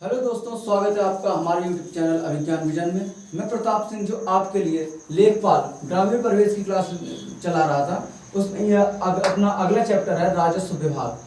Hello दोस्तों, स्वागत है आपका हमारे यूट्यूब चैनल अभिज्ञान विजन में। मैं प्रताप सिंह जो आपके लिए लेखपाल ग्रामीण प्रवेश की क्लास चला रहा था, उसमें यह अपना अगला चैप्टर है राजस्व विभाग।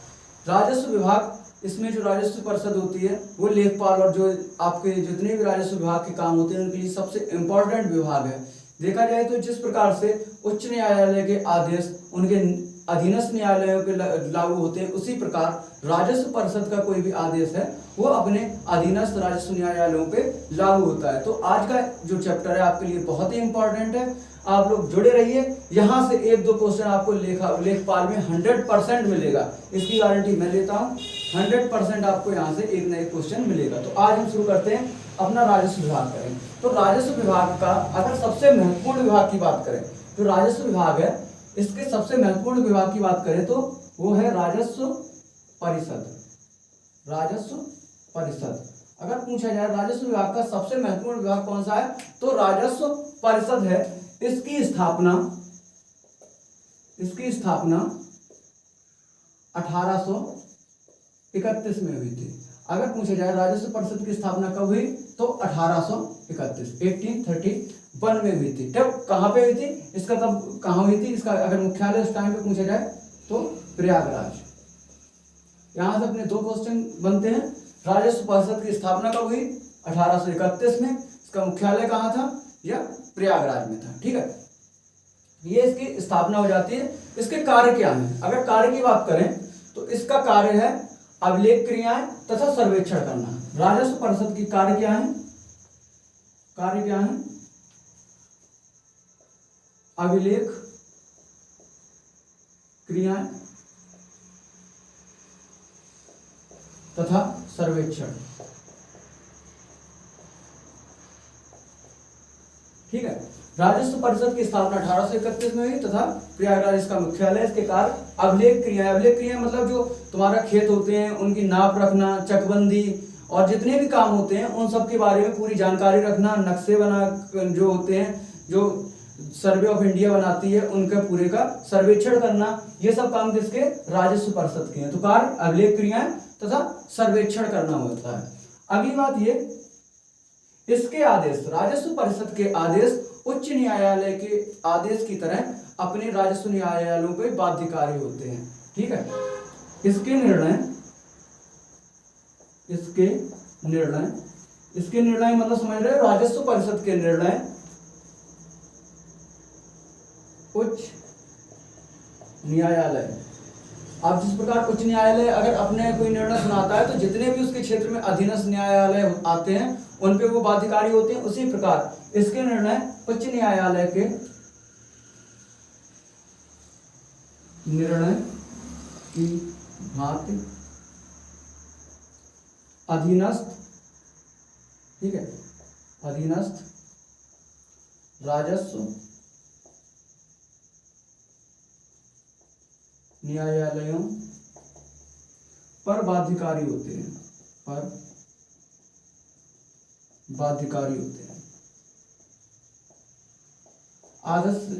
राजस्व विभाग, इसमें जो राजस्व परिषद होती है वो लेखपाल और जो आपके जितने भी राजस्व विभाग के काम होते हैं उनके लिए सबसे इम्पोर्टेंट विभाग है। देखा जाए तो जिस प्रकार से उच्च न्यायालय के आदेश उनके अधीनस्थ न्यायालयों के लागू होते हैं, उसी प्रकार राजस्व परिषद का कोई भी आदेश है वो अपने अधीनस्थ राजस्व न्यायालयों पे लागू होता है। तो आज का जो चैप्टर है आपके लिए बहुत ही इंपॉर्टेंट है, आप लोग जुड़े रहिए। यहाँ से एक दो क्वेश्चन आपको लेखपाल में 100% मिलेगा, इसकी गारंटी मैं लेता हूँ। 100% आपको यहाँ से एक ना एक क्वेश्चन मिलेगा। तो आज हम शुरू करते हैं अपना राजस्व विभाग करें। तो राजस्व विभाग का अगर सबसे महत्वपूर्ण विभाग की बात करें, तो राजस्व विभाग है, इसके सबसे महत्वपूर्ण विभाग की बात करें तो वो है राजस्व परिषद। राजस्व परिषद अगर पूछा जाए राजस्व विभाग का सबसे महत्वपूर्ण विभाग कौन सा है, तो राजस्व परिषद है। इसकी स्थापना 1831 में हुई थी। अगर पूछा जाए राजस्व परिषद की स्थापना कब हुई, तो 1831 में हुई थी। तब कहाँ पे हुई थी, इसका तब कहाँ हुई थी, इसका अगर मुख्यालय उस टाइम पे पूछा जाए तो प्रयागराज। यहां से अपने दो क्वेश्चन बनते हैं। राजस्व परिषद की स्थापना कब हुई, 1831 में। इसका मुख्यालय कहाँ था, या प्रयागराज में था। ठीक है, ये इसकी स्थापना हो जाती है। इसके कार्य क्या हैं, अगर कार्य की बात करें तो इसका कार्य है अभिलेख क्रियाएं तथा सर्वेक्षण करना। राजस्व परिषद की कार्य क्या है, अभिलेख क्रियाएं तथा सर्वेक्षण। ठीक है, राजस्व परिषद की स्थापना 1831 में हुई तथा प्रयागराज इसका मुख्यालय। इसके कार्य अभिलेख क्रिया मतलब जो तुम्हारा खेत होते हैं उनकी नाप रखना, चकबंदी और जितने भी काम होते हैं उन सब के बारे में पूरी जानकारी रखना, नक्शे बना जो होते हैं, जो सर्वे ऑफ इंडिया बनाती है उनका पूरे का सर्वेक्षण करना, ये सब काम किसके, राजस्व परिषद के हैं। तो कार्य अभिलेख क्रियाएं तथा सर्वेक्षण करना होता है। अगली बात ये, इसके आदेश, राजस्व परिषद के आदेश उच्च न्यायालय के आदेश की तरह अपने राजस्व न्यायालयों पे बाध्यकारी होते हैं। ठीक है, इसके निर्णय मतलब समझ रहे हो, राजस्व परिषद के निर्णय उच्च न्यायालय। अब जिस प्रकार उच्च न्यायालय अगर अपने कोई निर्णय सुनाता है तो जितने भी उसके क्षेत्र में अधीनस्थ न्यायालय आते हैं उन पे वो बाध्यकारी होते हैं, उसी प्रकार इसके निर्णय उच्च न्यायालय के निर्णय की भांति अधीनस्थ, ठीक है, अधीनस्थ राजस्व न्यायालयों पर बाध्यकारी होते हैं,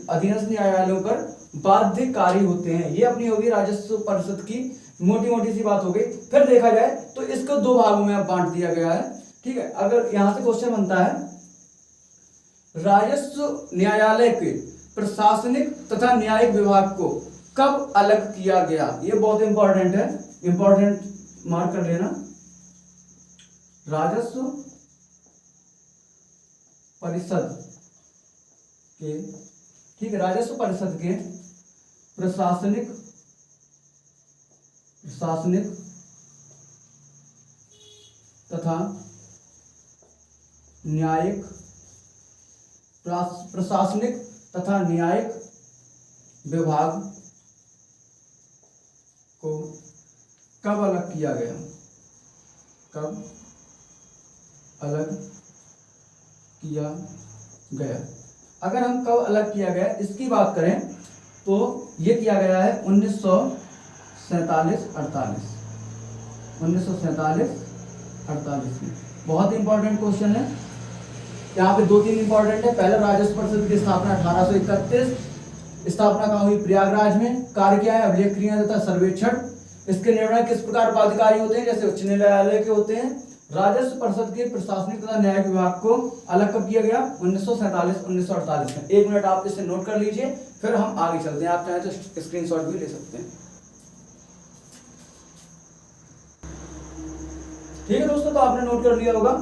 अधीनस्थ न्यायालयों पर बाध्यकारी होते हैं। ये अपनी होगी राजस्व परिषद की मोटी मोटी सी बात हो गई। फिर देखा जाए तो इसको दो भागों में अब बांट दिया गया है। ठीक है, अगर यहां से क्वेश्चन बनता है, राजस्व न्यायालय के प्रशासनिक तथा न्यायिक विभाग को कब अलग किया गया, ये बहुत इंपॉर्टेंट है, इंपॉर्टेंट मार्क कर लेना। राजस्व परिषद के, ठीक है, राजस्व परिषद के प्रशासनिक तथा न्यायिक, प्रशासनिक तथा न्यायिक विभाग को कब अलग किया गया, अगर हम कब अलग किया गया इसकी बात करें तो ये किया गया है 1947-48 में। बहुत इंपॉर्टेंट क्वेश्चन है, यहाँ पे दो तीन इंपॉर्टेंट है। पहले राजस्व परिषद की स्थापना 1831, स्थापना कहाँ हुई, प्रयागराज में। कार्य क्या है, अभिलेख क्रिया तथा सर्वेक्षण। इसके निर्णय किस प्रकार बाध्यकारी होते हैं, जैसे उच्च न्यायालय के होते हैं, राजस्व परिषद के प्रशासनिक तथा न्यायिक विभाग को अलग कब किया गया? 1947-1948 में। 1 मिनट आप इसे नोट कर लीजिए, फिर हम आगे चलते हैं। आप चाहें तो स्क्रीनशॉट भी ले सकते हैं। ठीक है दोस्तों, तो आपने नोट कर लिया होगा।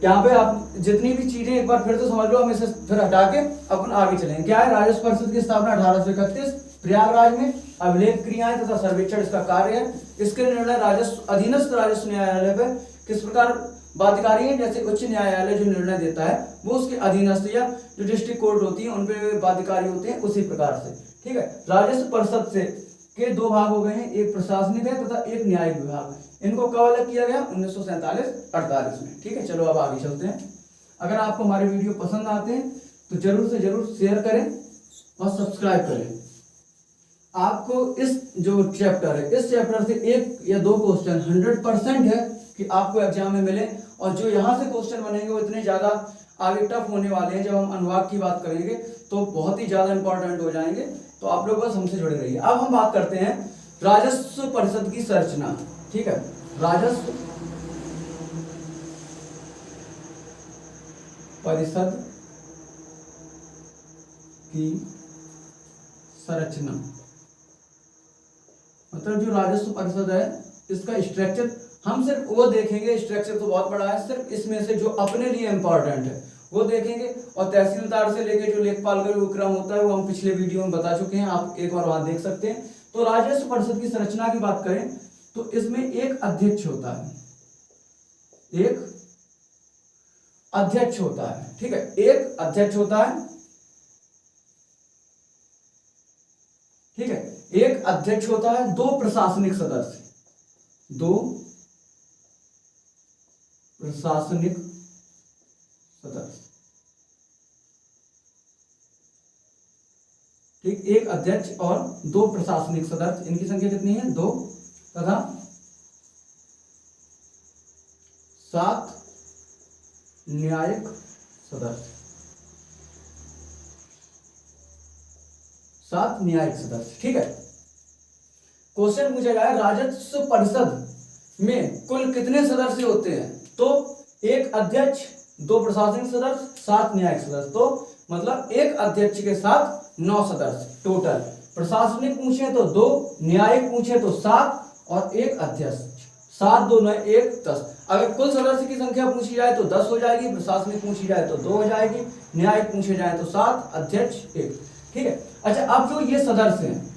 यहाँ पे आप जितनी भी चीजें एक बार फिर तो समझ लो, हम इसे फिर हटा के अपन आगे चलेंगे। क्या है? राजस्व परिषद की स्थापना 1831 प्रयागराज में। अभिलेख क्रियाएं तथा सर्वेक्षण इसका कार्य है। इसके निर्णय राजस्व अधीनस्थ राजस्व न्यायालय पे किस प्रकार बाध्यकारी है? जैसे उच्च न्यायालय जो निर्णय देता है वो उसके अधीनस्थ या जो डिस्ट्रिक्ट कोर्ट होती है उन पे बाध्यकारी होते हैं, उसी प्रकार से। ठीक है, राजस्व परिषद से के 2 भाग हो गए हैं, एक प्रशासनिक है तथा एक न्यायिक विभाग है। इनको कब अलग किया गया? 1947-48 में। ठीक है, चलो अब आगे चलते हैं। अगर आपको हमारे वीडियो पसंद आते हैं तो जरूर से जरूर शेयर करें और सब्सक्राइब करें। आपको इस जो चैप्टर है, इस चैप्टर से 1 या 2 क्वेश्चन 100% है कि आपको एग्जाम में मिले, और जो यहाँ से क्वेश्चन बनेंगे वो इतने ज्यादा आगे टफ होने वाले हैं। जब हम अनुवाद की बात करेंगे तो बहुत ही ज्यादा इंपॉर्टेंट हो जाएंगे, तो आप लोग बस हमसे जुड़े रहिए। अब हम बात करते हैं राजस्व परिषद की संरचना। ठीक है, राजस्व परिषद की संरचना, मतलब जो राजस्व परिषद है इसका स्ट्रक्चर हम सिर्फ वो देखेंगे। स्ट्रक्चर तो बहुत बड़ा है, सिर्फ इसमें से जो अपने लिए इंपॉर्टेंट है वो देखेंगे। और तहसीलदार से लेके जो लेखपाल का जो क्रम होता है वो हम पिछले वीडियो में बता चुके हैं, आप एक बार वहां देख सकते हैं। तो राजस्व परिषद की संरचना की बात करें तो इसमें एक अध्यक्ष होता है, एक अध्यक्ष होता है। ठीक है, एक अध्यक्ष होता है। ठीक है, एक अध्यक्ष होता है, 2 प्रशासनिक सदस्य, 2 प्रशासनिक सदस्य। ठीक, एक अध्यक्ष और 2 प्रशासनिक सदस्य। इनकी संख्या कितनी है? 2 तथा 7 न्यायिक सदस्य, 7 न्यायिक सदस्य। ठीक है, क्वेश्चन पूछा जाए राजस्व परिषद में कुल कितने सदस्य होते हैं? तो एक अध्यक्ष, 2 प्रशासनिक सदस्य, 7 न्यायिक सदस्य। तो मतलब एक अध्यक्ष के साथ 9 सदस्य टोटल। प्रशासनिक पूछे तो 2, न्यायिक पूछे तो 7 और एक अध्यक्ष। 7 2 9 1 10। अगर कुल सदस्य की संख्या पूछी जाए तो 10 हो जाएगी, प्रशासनिक पूछी जाए तो 2 हो जाएगी, न्यायिक पूछे जाए तो 7, अध्यक्ष 1। ठीक है, अच्छा अब जो ये सदस्य हैं,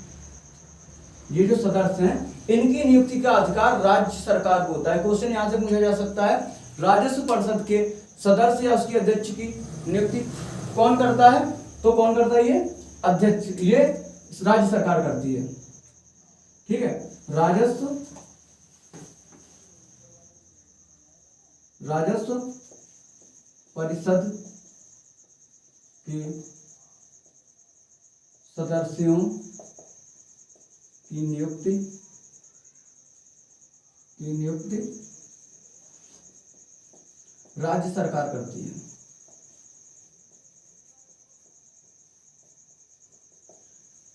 ये जो सदस्य हैं इनकी नियुक्ति का अधिकार राज्य सरकार को होता है। क्वेश्चन यहां से पूछा जा सकता है राजस्व परिषद के सदस्य या उसके अध्यक्ष की नियुक्ति कौन करता है? तो कौन करता है? ये अध्यक्ष, ये राज्य सरकार करती है। ठीक है, राजस्व परिषद के सदस्यों की नियुक्ति राज्य सरकार करती है।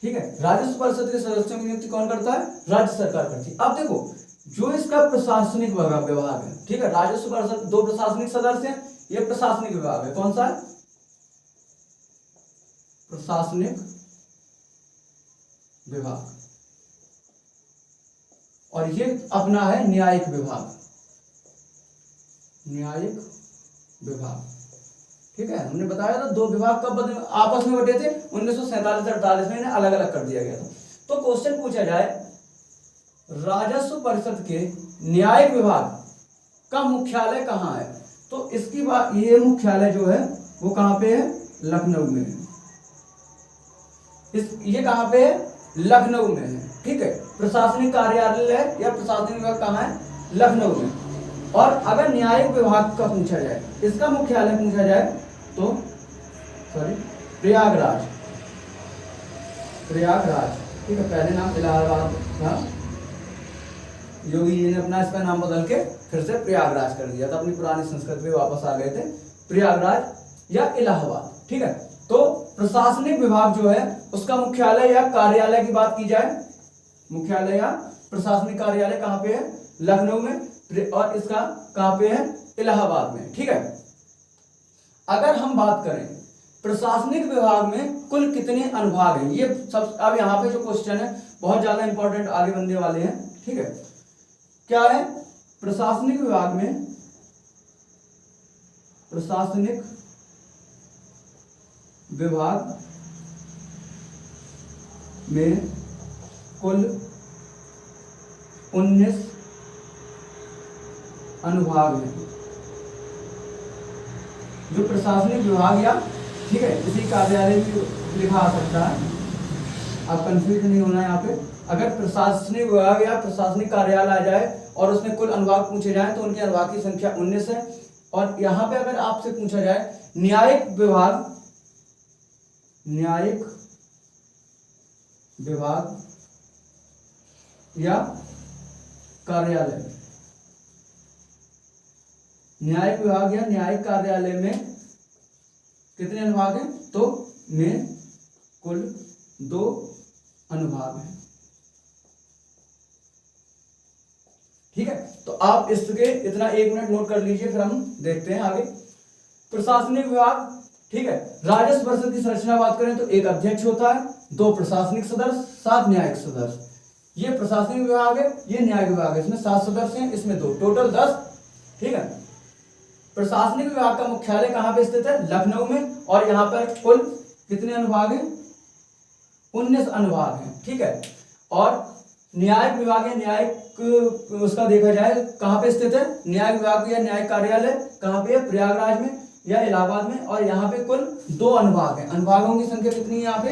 ठीक है, राजस्व परिषद के सदस्यों की नियुक्ति कौन करता है? राज्य सरकार करती है। अब देखो जो इसका प्रशासनिक विभाग है, ठीक है, राजस्व परिषद 2 प्रशासनिक सदस्य हैं, ये प्रशासनिक विभाग है। कौन सा है? प्रशासनिक विभाग। और ये अपना है न्यायिक विभाग, न्यायिक विभाग। ठीक है, हमने बताया था 2 विभाग कब आपस में बटे थे? 1947-48 में इन्हें अलग अलग कर दिया गया था। तो क्वेश्चन पूछा जाए राजस्व परिषद के न्यायिक विभाग का मुख्यालय कहाँ है? तो इसकी बात, ये मुख्यालय जो है वो कहाँ पे है? लखनऊ में है। ये कहाँ पे है? लखनऊ में है। ठीक है, प्रशासनिक कार्यालय या प्रशासनिक विभाग कहाँ है? लखनऊ में। और अगर न्यायिक विभाग का पूछा जाए, इसका मुख्यालय पूछा जाए तो प्रयागराज। ठीक है, पहले नाम इलाहाबाद था, योगी जी ने अपना इसका नाम बदल के फिर से प्रयागराज कर दिया था, अपनी पुरानी संस्कृति पे वापस आ गए थे, प्रयागराज या इलाहाबाद। ठीक है, तो प्रशासनिक विभाग जो है उसका मुख्यालय या कार्यालय की बात की जाए, मुख्यालय या प्रशासनिक कार्यालय कहाँ पे है? लखनऊ में। और इसका कहाँ पे है, इलाहाबाद में। ठीक है, अगर हम बात करें प्रशासनिक विभाग में कुल कितने अनुभाग हैं, ये सब अब यहाँ पे जो क्वेश्चन है बहुत ज्यादा इंपॉर्टेंट आगे बनने वाले हैं। ठीक है, क्या है, प्रशासनिक विभाग में, प्रशासनिक विभाग में कुल 19 अनुभाग हैं। जो प्रशासनिक विभाग, या ठीक है इसी कार्यालय भी लिखा आ सकता है, आप कंफ्यूज नहीं होना यहाँ पे। अगर प्रशासनिक विभाग या प्रशासनिक कार्यालय आ जाए और उसमें कुल अनुभाग पूछे जाए तो उनके अनुभाग की संख्या 19 है। और यहाँ पे अगर आपसे पूछा जाए न्यायिक विभाग, न्यायिक विभाग या कार्यालय, न्यायिक विभाग या न्यायिक कार्यालय में कितने अनुभाग हैं, तो में कुल 2 अनुभाग हैं। ठीक है, तो आप इसके इतना 1 मिनट नोट कर लीजिए, फिर हम देखते हैं आगे। प्रशासनिक विभाग, ठीक है, राजस्व परिषद की संरचना बात करें तो एक अध्यक्ष होता है, 2 प्रशासनिक सदस्य, 7 न्यायिक सदस्य। ये प्रशासनिक विभाग है, ये न्यायिक विभाग है, इसमें 7 सदस्य हैं, इसमें 2, टोटल 10। ठीक है, प्रशासनिक विभाग का मुख्यालय कहां पे स्थित है, लखनऊ में, और यहां पर कुल कितने अनुभाग हैं, 19 अनुभाग हैं। ठीक है, और न्यायिक विभाग या न्यायिक उसका देखा जाए कहां पे स्थित है, न्यायिक विभाग या न्यायिक कार्यालय कहां पे है, प्रयागराज में या इलाहाबाद में, और यहाँ पे कुल 2 अनुभाग हैं। अनुभागों की संख्या कितनी है, यहाँ पे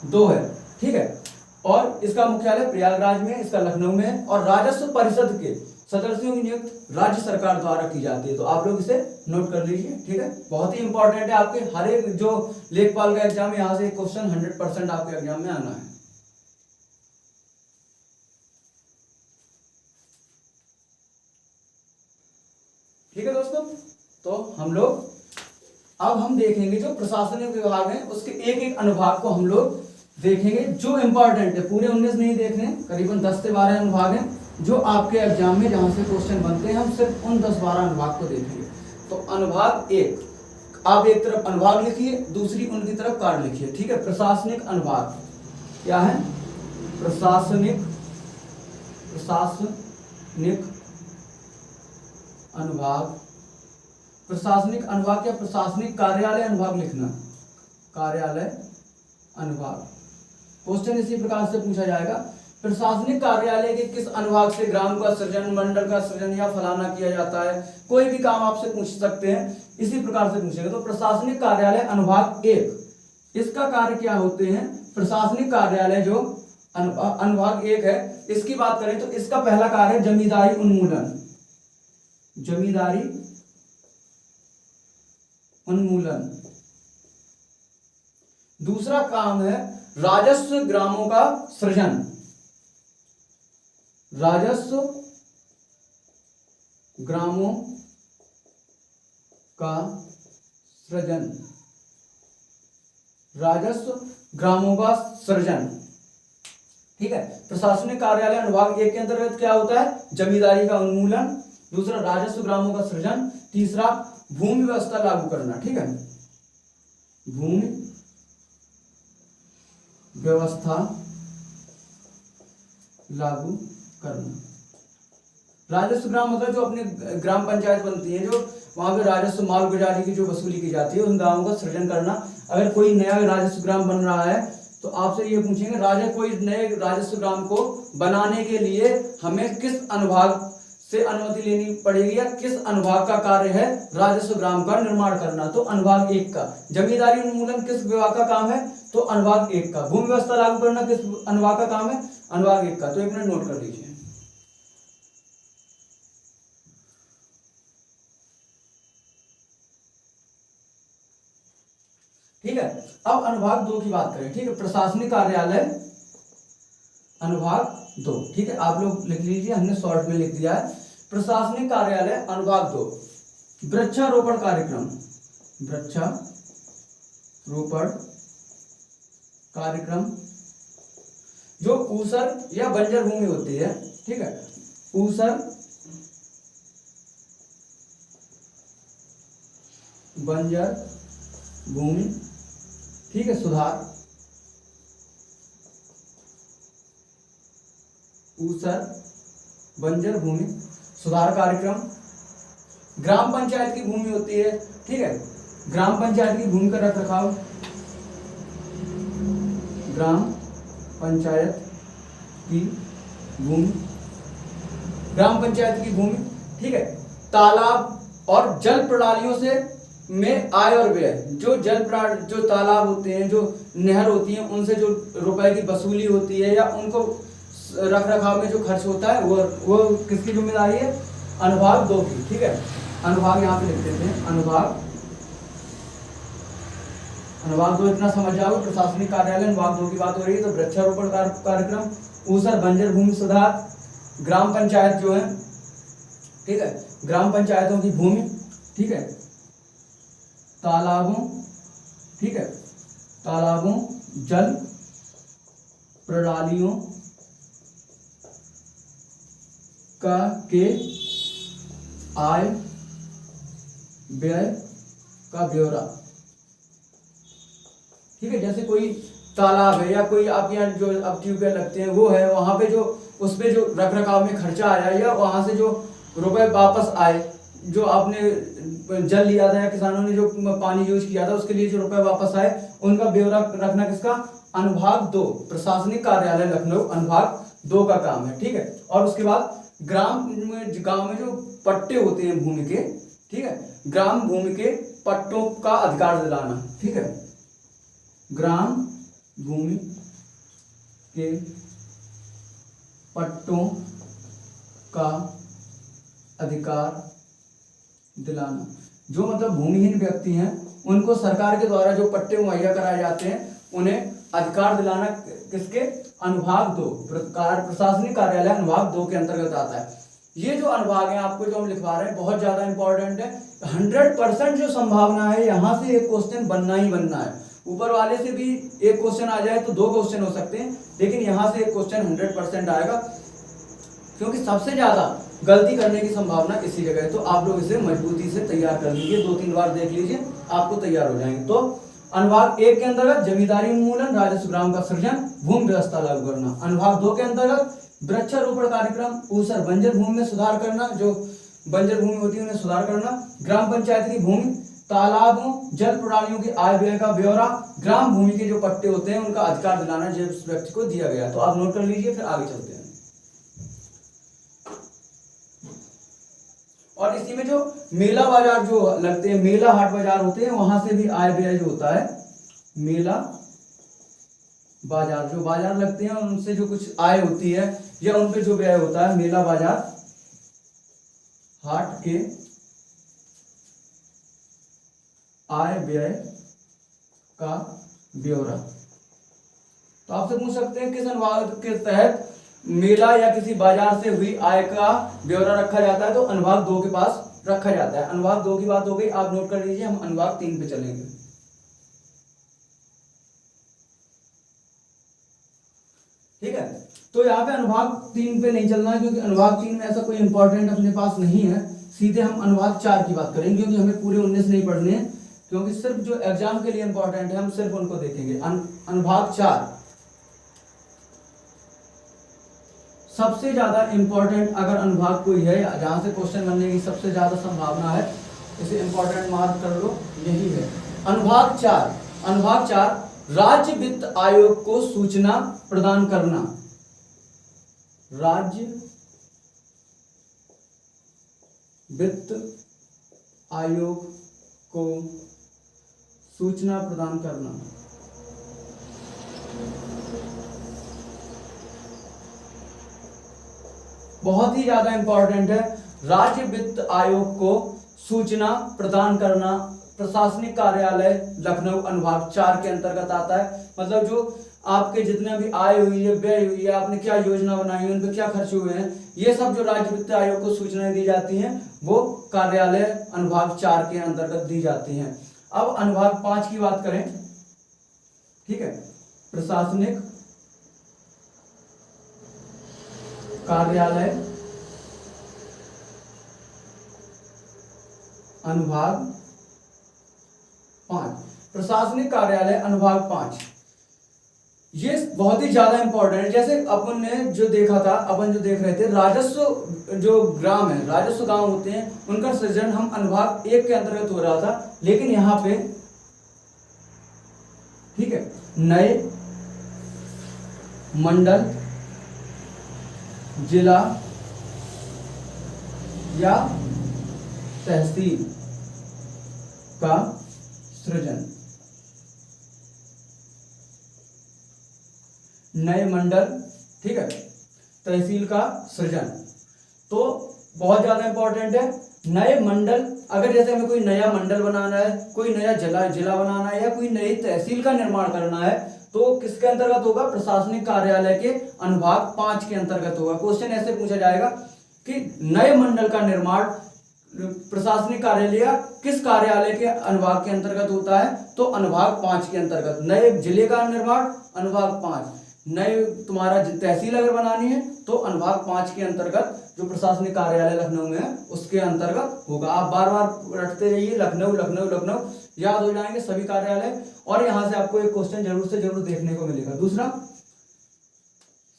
2 है। ठीक है, और इसका मुख्यालय प्रयागराज में, इसका लखनऊ में है, और राजस्व परिषद के सदस्यों की नियुक्ति राज्य सरकार द्वारा की जाती है। तो आप लोग इसे नोट कर लीजिए। ठीक है, बहुत ही इंपॉर्टेंट है, आपके हर एक जो लेखपाल का एग्जाम, यहाँ से क्वेश्चन 100% आपके एग्जाम में आना है। ठीक है दोस्तों, तो हम लोग अब हम देखेंगे जो प्रशासनिक विभाग है उसके एक एक अनुभाग को हम लोग देखेंगे जो इंपॉर्टेंट है। पूरे 19 नहीं देखने, करीबन 10 से 12 अनुभाग हैं जो आपके एग्जाम में जहां से क्वेश्चन बनते हैं, हम सिर्फ उन 10-12 अनुभाग को देखेंगे। तो अनुभाग 1, आप एक तरफ अनुभाग लिखिए, दूसरी उनकी तरफ कार्य लिखिए। ठीक है, प्रशासनिक अनुभाग क्या है, प्रशासनिक अनुभाग, प्रशासनिक अनुभाग या प्रशासनिक कार्यालय अनुभाग लिखना, कार्यालय अनुभाग। क्वेश्चन इसी प्रकार से पूछा जाएगा, प्रशासनिक कार्यालय के किस अनुभाग से ग्राम का सृजन, मंडल का सृजन या फलाना किया जाता है, कोई भी काम आपसे पूछ सकते हैं, इसी प्रकार से पूछेगा। तो प्रशासनिक कार्यालय अनुभाग 1, इसका कार्य क्या होते हैं, प्रशासनिक कार्यालय जो अनुभाग 1 है, इसकी बात करें तो इसका पहला कार्य है जमींदारी उन्मूलन, जमींदारी उन्मूलन। दूसरा काम है राजस्व ग्रामों का सृजन, राजस्व ग्रामों का सृजन, राजस्व ग्रामों का सृजन। ठीक है, प्रशासनिक कार्यालय अनुभाग 1 के अंतर्गत क्या होता है, जमींदारी का उन्मूलन, दूसरा राजस्व ग्रामों का सृजन, तीसरा भूमि व्यवस्था लागू करना। ठीक है, भूमि व्यवस्था लागू करना। राजस्व ग्राम मतलब जो अपने ग्राम पंचायत बनती है, जो वहां पे राजस्व मालगुजारी की जो वसूली की जाती है, उन गांवों का सृजन करना। अगर कोई नया राजस्व ग्राम बन रहा है तो आपसे ये पूछेंगे कोई नए राजस्व ग्राम को बनाने के लिए हमें किस अनुभाग से अनुमति लेनी पड़ेगी या किस अनुभाग का कार्य है राजस्व ग्राम का निर्माण करना। तो अनुभाग 1 का। जमींदारी उन्मूलन किस विभाग का काम है, तो अनुभाग 1 का। भूमि व्यवस्था लागू करना किस अनुभाग का काम है, अनुभाग 1 का। तो 1 मिनट नोट कर लीजिए। ठीक है, अब अनुभाग 2 की बात करें। ठीक है, प्रशासनिक कार्यालय अनुभाग 2। ठीक है, आप लोग लिख लीजिए, हमने शॉर्ट में लिख दिया है। प्रशासनिक कार्यालय अनुभाग 2, वृक्षारोपण कार्यक्रम, वृक्षारोपण कार्यक्रम। जो ऊसर या बंजर भूमि होती है, ठीक है, ऊसर बंजर भूमि, ठीक है, सुधार, ऊसर बंजर भूमि सुधार कार्यक्रम। ग्राम पंचायत की भूमि होती है, ठीक है, ग्राम पंचायत की भूमि का रख रखाव, ग्राम पंचायत की भूमि, ग्राम पंचायत की भूमि, ठीक है। तालाब और जल प्रणालियों से में आय और व्यय, जो जो तालाब होते हैं, जो नहर होती हैं, उनसे जो रुपए की वसूली होती है या उनको रख रखाव में जो खर्च होता है वो किसकी जिम्मेदारी है? अनुभाग 2 की, ठीक है। अनुभाग यहाँ पे लिख देते हैं, अनुभाग 2 इतना समझ जाओ। प्रशासनिक कार्यालय अनुभाग 2 की बात हो रही है, तो वृक्षारोपण कार्यक्रम, ऊसर बंजर भूमि सुधार, ग्राम पंचायत जो है, ठीक है, ग्राम पंचायतों की भूमि, ठीक है, तालाबों, ठीक है, तालाबों, जल प्रणालियों का के आय व्यय का ब्यौरा, ठीक है। जैसे कोई तालाब है या कोई आप यहाँ जो अब ट्यूबवेल लगते हैं वो है, वहां पे जो उस पे जो रख रखाव में खर्चा आया या वहां से जो रुपए वापस आए, जो आपने जल लिया था या किसानों ने जो पानी यूज किया था उसके लिए जो रुपए वापस आए, उनका ब्यौरा रखना किसका? अनुभाग 2, प्रशासनिक कार्यालय लखनऊ अनुभाग 2 का काम है, ठीक है। और उसके बाद गांव में जो पट्टे होते हैं भूमि के, ठीक है, ग्राम भूमि के पट्टों का अधिकार दिलाना, ठीक है, ग्राम भूमि के पट्टों का अधिकार दिलाना। जो मतलब भूमिहीन व्यक्ति हैं उनको सरकार के द्वारा जो पट्टे मुहैया कराए जाते हैं उन्हें अधिकार दिलाना किसके? अनुभाग 2, प्रशासनिक कार्यालय अनुभाग 2 के अंतर्गत आता है। ये जो अनुभाग है आपको जो हम लिखवा रहे हैं बहुत ज्यादा इंपॉर्टेंट है। 100% जो संभावना है यहाँ से एक क्वेश्चन बनना ही बनना है। ऊपर वाले से भी एक क्वेश्चन आ जाए तो 2 क्वेश्चन हो सकते हैं, लेकिन यहाँ से एक क्वेश्चन 100% आएगा, क्योंकि सबसे ज्यादा गलती करने की संभावना इसी जगह है। तो आप लोग इसे मजबूती से तैयार कर लीजिए, 2-3 बार देख लीजिए, आपको तैयार हो जाएंगे। तो अनुभाग 1 के अंतर्गत जमींदारी उन्मूलन, राजस्व ग्राम का सृजन, भूमि व्यवस्था लागू करना। अनुभाग 2 के अंतर्गत वृक्षारोपण कार्यक्रम, ऊसर बंजर भूमि में सुधार करना, जो बंजर भूमि होती है उन्हें सुधार करना, ग्राम पंचायत की भूमि, तालाबों, जल प्रणालियों की आय व्यय का ब्यौरा, ग्राम भूमि के जो पट्टे होते हैं उनका अधिकार दिलाना जिस व्यक्ति को दिया गया। तो आप नोट कर लीजिए, फिर आगे चलते हैं। और इसी में जो मेला बाजार जो लगते हैं, मेला हाट बाजार होते हैं, वहां से भी आय व्यय जो होता है, मेला बाजार जो बाजार लगते हैं उनसे जो कुछ आय होती है या उन पे जो व्यय होता है, मेला बाजार हाट के आय व्यय का ब्यौरा। तो आपसे पूछ सकते हैं किस अनुभाग के तहत मेला या किसी बाजार से हुई आय का ब्यौरा रखा जाता है? तो अनुभाग 2 के पास रखा जाता है। अनुभाग 2 की बात हो गई, आप नोट कर लीजिए, हम अनुभाग 3 पे चलेंगे। ठीक है, तो यहाँ पे अनुभाग 3 पे नहीं चलना है, क्योंकि अनुभाग 3 में ऐसा कोई इंपॉर्टेंट अपने पास नहीं है। सीधे हम अनुभाग 4 की बात करेंगे, क्योंकि हमें पूरे 19 नहीं पढ़ने हैं, क्योंकि सिर्फ जो एग्जाम के लिए इंपॉर्टेंट है हम सिर्फ उनको देखेंगे। अनुभाग 4 सबसे ज्यादा इंपॉर्टेंट अगर अनुभाग कोई है जहां से क्वेश्चन बनने की सबसे ज्यादा संभावना है, इसे इंपॉर्टेंट मार्क कर लो, यही है अनुभाग 4। अनुभाग 4 राज्य वित्त आयोग को सूचना प्रदान करना। राज्य वित्त आयोग को सूचना प्रदान करना। बहुत ही ज्यादा इंपॉर्टेंट है। राज्य वित्त आयोग को सूचना प्रदान करना प्रशासनिक कार्यालय लखनऊ अनुभाग 4 के अंतर्गत आता है। मतलब जो आपके जितने भी आय हुई है, व्यय हुई है, आपने क्या योजना बनाई है, उन पर क्या खर्च हुए हैं, ये सब जो राज्य वित्त आयोग को सूचनाएं दी जाती हैं वो कार्यालय अनुभाग 4 के अंतर्गत दी जाती हैं। अब अनुभाग 5 की बात करें, ठीक है, प्रशासनिक कार्यालय अनुभाग 5। प्रशासनिक कार्यालय अनुभाग 5, ये बहुत ही ज्यादा इंपॉर्टेंट है। जैसे अपन ने जो देखा था, अपन जो देख रहे थे, राजस्व जो ग्राम है, राजस्व गांव होते हैं, उनका सृजन हम अनुभाग 1 के अंतर्गत हो रहा था, लेकिन यहाँ पे ठीक है नए मंडल, जिला या तहसील का सृजन, नए मंडल, ठीक है, तहसील का सृजन, तो बहुत ज्यादा इंपॉर्टेंट है। नए मंडल, अगर जैसे हमें कोई नया मंडल बनाना है, कोई नया जिला बनाना है, या कोई नई तहसील का निर्माण करना है, तो किसके अंतर्गत होगा? प्रशासनिक कार्यालय के अनुभाग 5 के अंतर्गत होगा। क्वेश्चन ऐसे पूछा जाएगा कि नए मंडल का निर्माण प्रशासनिक कार्यालय किस कार्यालय के अनुभाग के अंतर्गत होता है? तो अनुभाग 5 के अंतर्गत। नए जिले का निर्माण अनुभाग 5, नए तुम्हारा तहसील अगर बनानी है तो अनुभाग 5 के अंतर्गत, जो प्रशासनिक कार्यालय लखनऊ में है उसके अंतर्गत होगा। आप बार बार रटते रहिए, लखनऊ लखनऊ लखनऊ, याद हो जाएंगे सभी कार्यालय। और यहां से आपको एक क्वेश्चन जरूर से जरूर देखने को मिलेगा। दूसरा,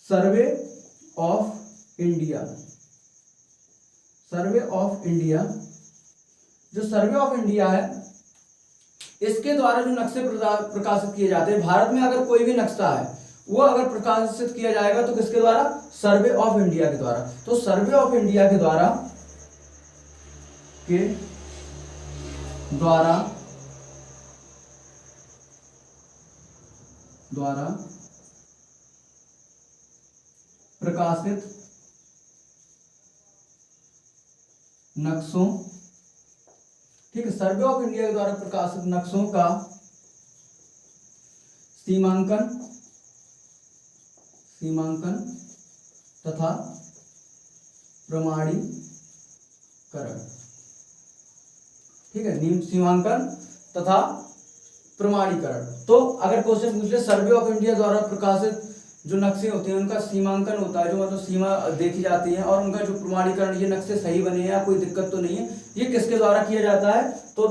survey of India. Survey of India, जो सर्वे ऑफ इंडिया है, इसके द्वारा जो नक्शे प्रकाशित किए जाते हैं, भारत में अगर कोई भी नक्शा है वो अगर प्रकाशित किया जाएगा तो किसके द्वारा? सर्वे ऑफ इंडिया के द्वारा। तो सर्वे ऑफ इंडिया के द्वारा प्रकाशित नक्शों, ठीक है, सर्वे ऑफ इंडिया के द्वारा प्रकाशित नक्शों का सीमांकन तथा प्रमाणीकरण, ठीक है, सीमांकन तथा प्रमाणीकरण। तो अगर क्वेश्चन पूछ ले, सर्वे ऑफ इंडिया द्वारा प्रकाशित जो नक्शे होते हैं उनका सीमांकन होता है, जो मतलब सीमा देखी जाती है, और उनका जो प्रमाणीकरण, ये नक्शे सही बने हैं या कोई दिक्कत तो नहीं है, ये किसके द्वारा किया जाता है? तो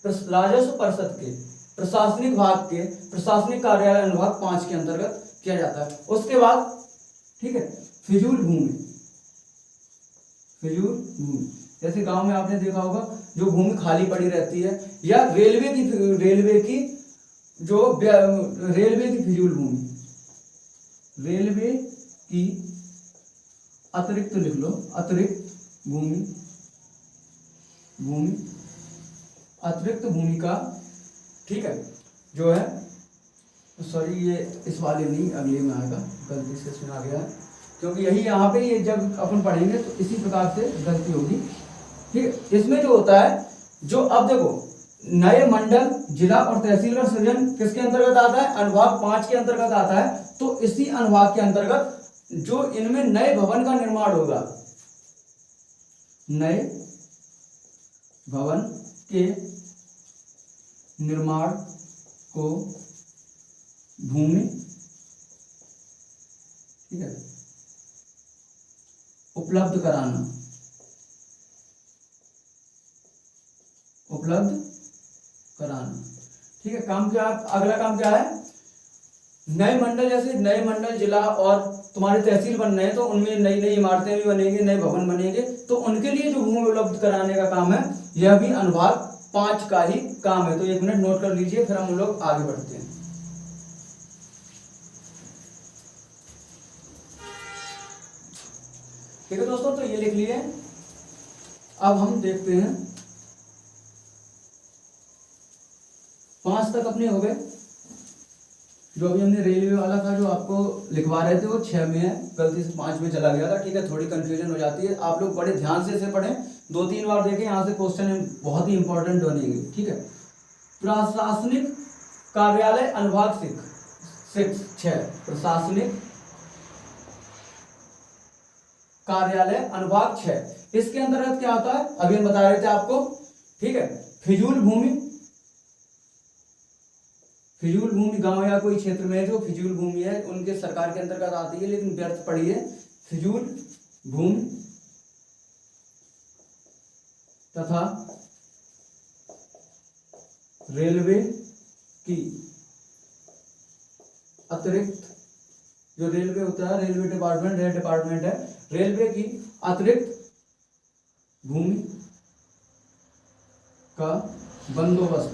राजस्व परिषद के प्रशासनिक भाग के प्रशासनिक कार्यालय अनुभाग 5 के अंतर्गत किया जाता है। उसके बाद, ठीक है, फिजूल भूमि। जैसे गांव में आपने देखा होगा जो भूमि खाली पड़ी रहती है, या रेलवे की फिजूल भूमि, रेलवे की अतिरिक्त लिख लो, अतिरिक्त भूमि का, ठीक है, जो है, सॉरी ये इस वाले नहीं, अगले में आएगा, गलती से इसमें आ गया है, क्योंकि यही यहाँ पे ये जब अपन पढ़ेंगे तो इसी प्रकार से गलती होगी, ठीक है। इसमें जो होता है, जो अब देखो, नए मंडल, जिला और तहसील का सृजन किसके अंतर्गत आता है? अनुभाग 5 के अंतर्गत आता है। तो इसी अनुभाग के अंतर्गत जो इनमें नए भवन का निर्माण होगा, नए भवन के निर्माण को भूमि, ठीक है, उपलब्ध कराना, ठीक है। काम क्या, अगला काम क्या है? नए मंडल, जैसे नए मंडल, जिला और तुम्हारे तहसील बन रहे हैं, तो उनमें नई नई इमारतें भी बनेंगी, नए भवन बनेंगे, तो उनके लिए जो भूमि उपलब्ध कराने का काम है, यह भी अनुभाग 5 का ही काम है। तो 1 मिनट नोट कर लीजिए, फिर हम लोग आगे बढ़ते हैं। ठीक है दोस्तों, तो ये लिख लिए। अब हम देखते हैं, 5 तक अपने हो गए। जो अभी हमने रेलवे वाला था जो आपको लिखवा रहे थे, वो 6 में है, गलती से 5 में चला गया था, ठीक है, थोड़ी कंफ्यूजन हो जाती है। आप लोग बड़े ध्यान से इसे पढ़ें, 2-3 बार देखें, यहाँ से क्वेश्चन बहुत ही इंपॉर्टेंट बनेंगे, ठीक है। प्रशासनिक कार्यालय अनुभाग 6, प्रशासनिक कार्यालय अनुभाग 6, इसके अंतर्गत क्या होता है? अभी हम बता रहे थे आपको, ठीक है। फिजूल भूमि गांव या कोई क्षेत्र में जो फिजूल भूमि है उनके सरकार के अंतर्गत आती है, लेकिन व्यर्थ पड़ी है। फिजूल भूमि तथा रेलवे की अतिरिक्त, जो रेलवे होता है, रेलवे डिपार्टमेंट, रेल डिपार्टमेंट है, रेलवे की अतिरिक्त भूमि का बंदोबस्त।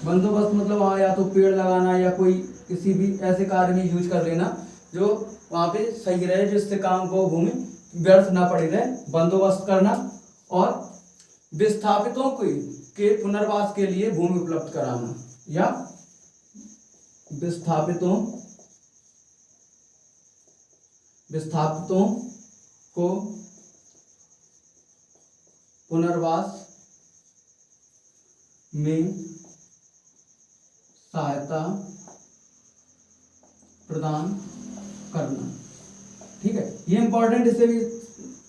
बंदोबस्त मतलब वहाँ या तो पेड़ लगाना या कोई किसी भी ऐसे कार्य में यूज कर लेना जो वहाँ पे सही रहे, जिससे काम को भूमि व्यर्थ ना पड़ी रहे, बंदोबस्त करना। और विस्थापितों के पुनर्वास के लिए भूमि उपलब्ध कराना, या विस्थापितों को पुनर्वास में सहायता प्रदान करना। ठीक है, ये इंपॉर्टेंट, इसे भी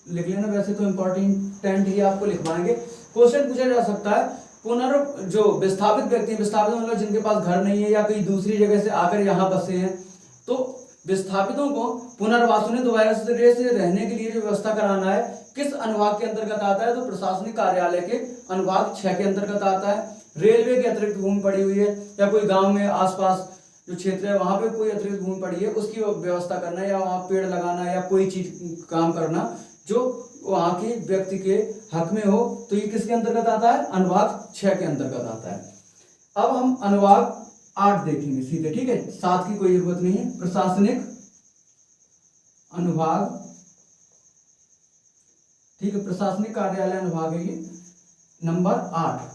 लिख लेना। वैसे तो इंपॉर्टेंट ही आपको लिखवाएंगे। क्वेश्चन पूछा जा सकता है, जो विस्थापित व्यक्ति, विस्थापित मतलब जिनके पास घर नहीं है या कहीं दूसरी जगह से आकर यहाँ बसे हैं, तो विस्थापितों को पुनर्वास में दोबारा से रहने के लिए जो व्यवस्था कराना है, किस अनुभाग के अंतर्गत आता है? तो प्रशासनिक कार्यालय के अनुभाग 6 के अंतर्गत आता है। रेलवे की अतिरिक्त भूमि पड़ी हुई है या कोई गांव में आसपास जो क्षेत्र है वहां पे कोई अतिरिक्त भूमि पड़ी है, उसकी व्यवस्था करना, या वहां पेड़ लगाना या कोई चीज काम करना जो वहां के व्यक्ति के हक में हो, तो ये किसके अंतर्गत आता है? अनुभाग 6 के अंतर्गत आता है। अब हम अनुभाग 8 देखेंगे सीधे, ठीक है, 7 की कोई जरूरत नहीं है। प्रशासनिक अनुभाग, ठीक है, प्रशासनिक कार्यालय अनुभाग है ये, नंबर 8।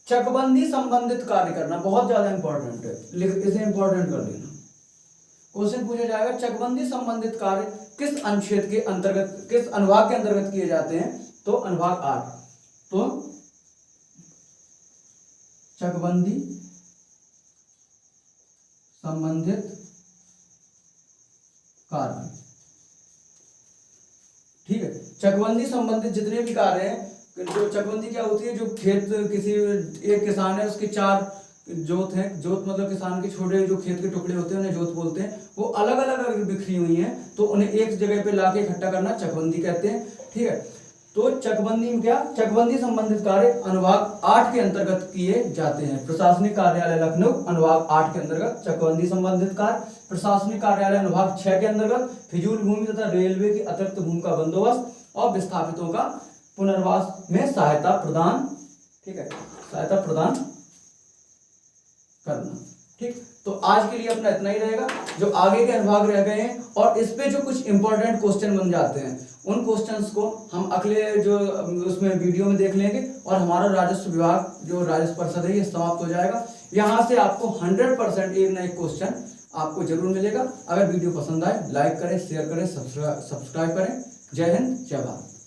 चकबंदी संबंधित कार्य करना बहुत ज्यादा इंपॉर्टेंट है, लेकिन इसे इंपॉर्टेंट कर लेना। क्वेश्चन पूछा जाएगा, चकबंदी संबंधित कार्य किस अनुच्छेद के अंतर्गत, किस अनुभाग के अंतर्गत किए जाते हैं? तो अनुभाग 8। तो चकबंदी संबंधित कार्य, ठीक है, चकबंदी संबंधित जितने भी कार्य हैं, जो चकबंदी क्या होती है, जो खेत किसी एक किसान है उसके 4 जोत हैं, जोत मतलब किसान के छोटे जो खेत के टुकड़े होते हैं उन्हें जोत बोलते हैं, वो अलग अलग अगर बिखरी हुई हैं तो उन्हें एक जगह पे लाके इकट्ठा करना चकबंदी कहते हैं। ठीक है, तो चकबंदी में क्या, चकबंदी संबंधित कार्य अनुभाग 8 के अंतर्गत किए जाते हैं। प्रशासनिक कार्यालय लखनऊ अनुभाग 8 के अंतर्गत चकबंदी संबंधित कार्य, प्रशासनिक कार्यालय अनुभाग 6 के अंतर्गत फिजूल भूमि तथा रेलवे की अतिरिक्त भूमि का बंदोबस्त और विस्थापितों का पुनर्वास में सहायता प्रदान, ठीक है, सहायता प्रदान करना। ठीक, तो आज के लिए अपना इतना ही रहेगा। जो आगे के अनुभाग रह गए हैं और इस पे जो कुछ इंपॉर्टेंट क्वेश्चन बन जाते हैं, उन क्वेश्चंस को हम अगले जो उसमें वीडियो में देख लेंगे और हमारा राजस्व विभाग जो राजस्व परिषद है ये समाप्त हो जाएगा। यहाँ से आपको 100% एक ना एक क्वेश्चन आपको जरूर मिलेगा। अगर वीडियो पसंद आए लाइक करें, शेयर करें, सब्सक्राइब करें। जय हिंद, जय भारत।